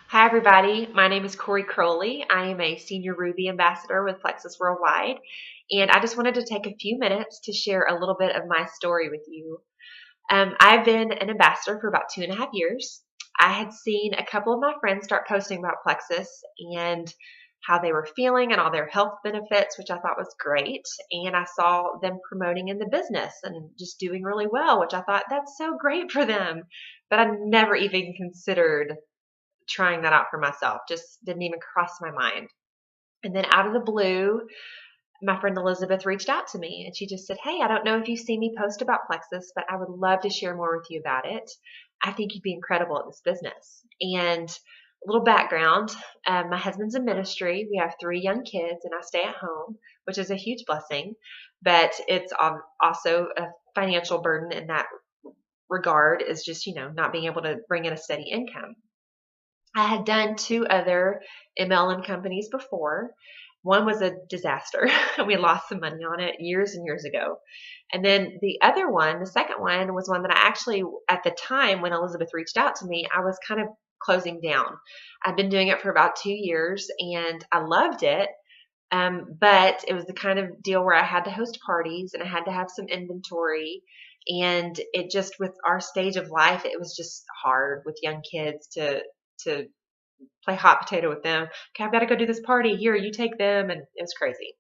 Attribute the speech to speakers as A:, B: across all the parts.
A: Hi, everybody. My name is Corrie. I am a Senior Ruby Ambassador with Plexus Worldwide, and I just wanted to take a few minutes to share a little bit of my story with you. I've been an ambassador for about 2.5 years. I had seen a couple of my friends start posting about Plexus and how they were feeling and all their health benefits, which I thought was great. And I saw them promoting in the business and just doing really well, which I thought that's so great for them. But I never even considered trying that out for myself. Just didn't even cross my mind. And then out of the blue, my friend Elizabeth reached out to me and she just said, "Hey, I don't know if you've seen me post about Plexus, but I would love to share more with you about it. I think you'd be incredible at this business." And a little background, my husband's in ministry. We have 3 young kids and I stay at home, which is a huge blessing, but it's also a financial burden in that regard, is just, not being able to bring in a steady income. I had done 2 other MLM companies before. One was a disaster. We lost some money on it years and years ago. And then the other one, the second one, was one that I actually, at the time when Elizabeth reached out to me, I was kind of closing down. I'd been doing it for about 2 years and I loved it. But it was the kind of deal where I had to host parties and I had to have some inventory. And it just, with our stage of life, it was just hard with young kids to play hot potato with them. Okay, I've got to go do this party. Here, you take them. And it was crazy.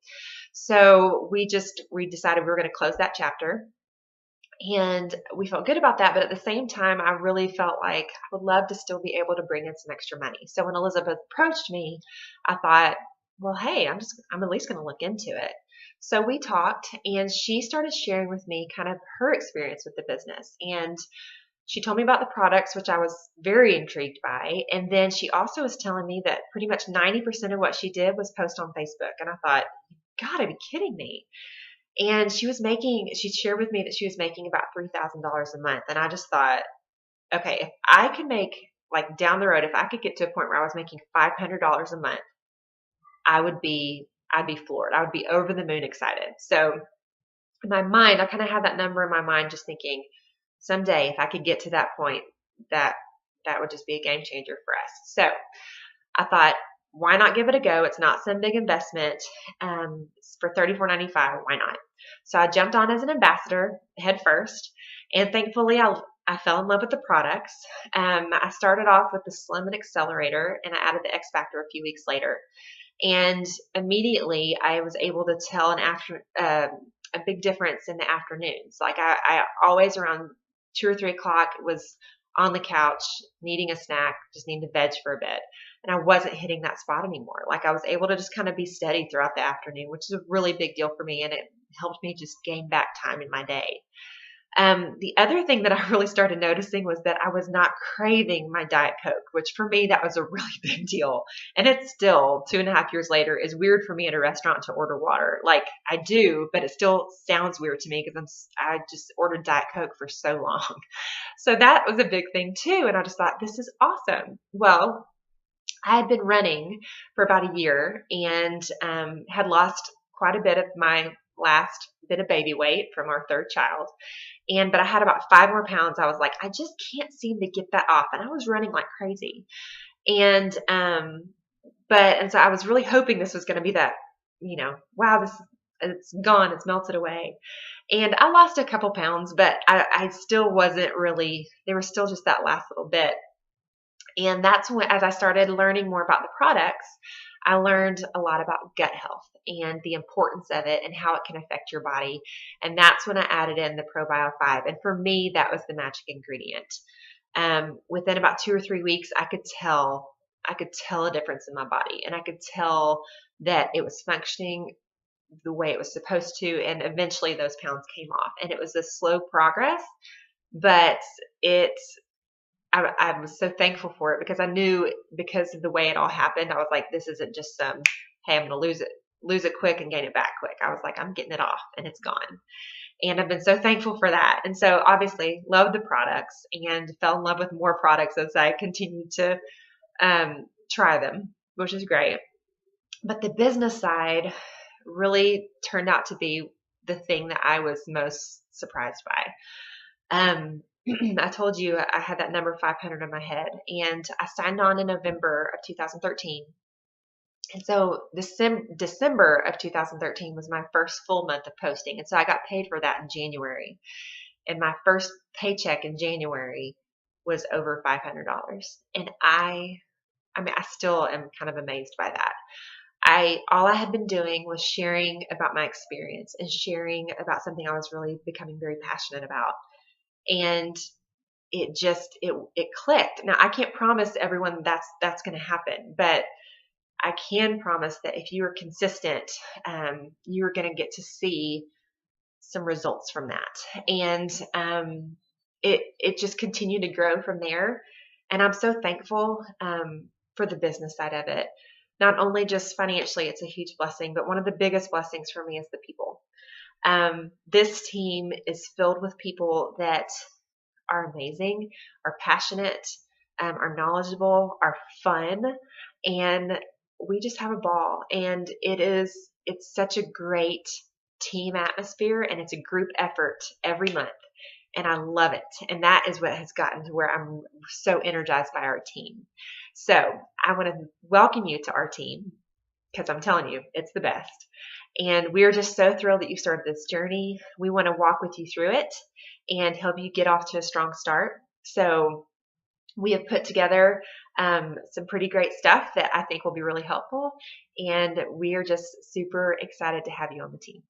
A: So we decided we were going to close that chapter. And we felt good about that. But at the same time, I really felt like I would love to still be able to bring in some extra money. So when Elizabeth approached me, I thought, well, hey, I'm at least going to look into it. So we talked and she started sharing with me kind of her experience with the business. And she told me about the products, which I was very intrigued by. And then she also was telling me that pretty much 90% of what she did was post on Facebook. And I thought, you gotta be kidding me. And she shared with me that she was making about $3,000 a month. And I just thought, okay, if I could make, like, down the road, if I could get to a point where I was making $500 a month, I'd be floored. I would be over the moon excited. So in my mind, I kind of had that number in my mind, just thinking, someday, if I could get to that point, that would just be a game changer for us. So I thought, why not give it a go? It's not some big investment. For $34.95, why not? So I jumped on as an ambassador head first, and thankfully I fell in love with the products. I started off with the Slim and Accelerator, and I added the X Factor a few weeks later. And immediately I was able to tell a big difference in the afternoons. Like I always around 2 or 3 o'clock was on the couch needing a snack, just needing to veg for a bit. And I wasn't hitting that spot anymore. Like I was able to just kind of be steady throughout the afternoon, which is a really big deal for me. And it helped me just gain back time in my day. The other thing that I really started noticing was that I was not craving my Diet Coke, which for me, that was a really big deal. And it's still 2.5 years later is weird for me at a restaurant to order water. Like I do, but it still sounds weird to me because I just ordered Diet Coke for so long. So that was a big thing too. And I just thought, this is awesome. Well, I had been running for about a year and had lost quite a bit of my last bit of baby weight from our 3rd child. But I had about 5 more pounds. I was like, I just can't seem to get that off. And I was running like crazy. And so I was really hoping this was going to be that, wow, it's gone. It's melted away. And I lost a couple pounds, but I still wasn't really, they were still just that last little bit. And that's when, as I started learning more about the products, I learned a lot about gut health and the importance of it and how it can affect your body. And that's when I added in the ProBio 5. And for me, that was the magic ingredient. Within about 2 or 3 weeks, I could tell a difference in my body, and I could tell that it was functioning the way it was supposed to. And eventually those pounds came off, and it was a slow progress, but I was so thankful for it because I knew, because of the way it all happened, I was like, this isn't just some, hey, I'm going to lose it quick and gain it back quick. I was like, I'm getting it off and it's gone. And I've been so thankful for that. And so obviously loved the products and fell in love with more products as I continued to try them, which is great. But the business side really turned out to be the thing that I was most surprised by. I told you I had that number 500 in my head, and I signed on in November of 2013. And so December of 2013 was my first full month of posting. And so I got paid for that in January. And my first paycheck in January was over $500. And I mean, I still am kind of amazed by that. All I had been doing was sharing about my experience and sharing about something I was really becoming very passionate about. And it clicked. Now I can't promise everyone that's going to happen, but I can promise that if you are consistent, you're going to get to see some results from that. And it just continued to grow from there. And I'm so thankful for the business side of it. Not only just financially, it's a huge blessing, but one of the biggest blessings for me is the people. This team is filled with people that are amazing, are passionate, are knowledgeable, are fun, and we just have a ball. And it's such a great team atmosphere, and it's a group effort every month. And I love it. And that is what has gotten to where I'm so energized by our team. So I want to welcome you to our team because I'm telling you, it's the best. And we're just so thrilled that you started this journey. We want to walk with you through it and help you get off to a strong start. So we have put together some pretty great stuff that I think will be really helpful. And we are just super excited to have you on the team.